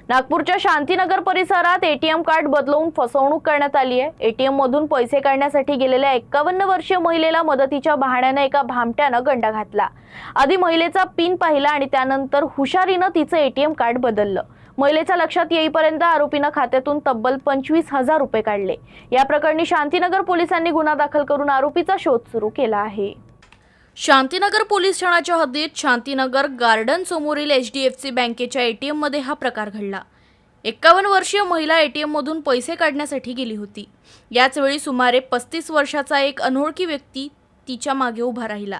नागपूरच्या शांतीनगर परिसरात ATM card बदलवून फसवणूक करण्यात आली आहे। एटीएम मधून पैसे काढण्यासाठी गेलेल्या 51 वर्षीय महिलेला मदतीच्या बहाण्याने एका भामट्यानं गंडा घातला। आधी महिलेचा पिन पाहिला आणि त्यानंतर हुशारीनं तिचं एटीएम कार्ड बदललं। महिलेच्या लक्षात येईपर्यंत आरोपीनं खात्यातून तब्बल 25,000 रुपये काढले। या प्रकरणी शांतीनगर पोलिसांनी गुन्हा दाखल करून आरोपीचा शोध सुरू केला आहे। शांतीनगर पोलीस ठाण्याच्या हद्दीत शांतीनगर गार्डन समोरील HDFC बँकेच्या एटीएम मध्ये हा प्रकार घडला। 51 वर्षीय महिला एटीएम मधून पैसे काढण्यासाठी गेली होती। याच वेळी सुमारे 35 वर्षाचा एक अनोळखी व्यक्ती तिच्या मागे उभा राहिला।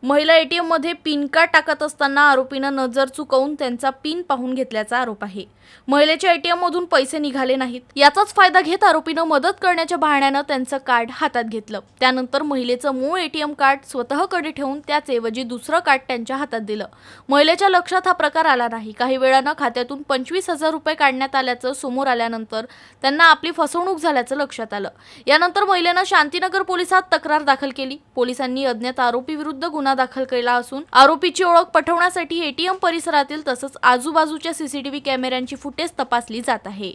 महिला एटीएम मध्ये पिन कार्ड टाकत असताना आरोपीनं नजर चुकवून त्यांचा पिन पाहून घेतल्याचा आरोप आहे। महिलेच्या एटीएम मधून पैसे निघाले नाहीत, याचाच फायदा घेत आरोपीनं मदत करण्याच्या बहाण्यानं त्यांचं कार्ड हातात घेतलं। त्यानंतर महिलेचं मूळ एटीएम कार्ड स्वतःकडे ठेवून त्याचऐवजी दुसरं कार्ड त्यांच्या हातात दिलं। महिलेच्या लक्षात हा प्रकार आला नाही। काही वेळानं खात्यातून 25,000 रुपये काढण्यात आल्याचं समोर आल्यानंतर त्यांना आपली फसवणूक झाल्याचं लक्षात आलं। यानंतर महिलेनं शांतीनगर पोलिसात तक्रार दाखल केली। पोलिसांनी अज्ञात आरोपी विरुद्ध गुन्हा दाखल केला असून आरोपीची ओळख पटवण्यासाठी एटीएम परिसरातील तसंच आजूबाजूच्या CCTV कॅमेऱ्यांची फुटेज तपासली जात आहे।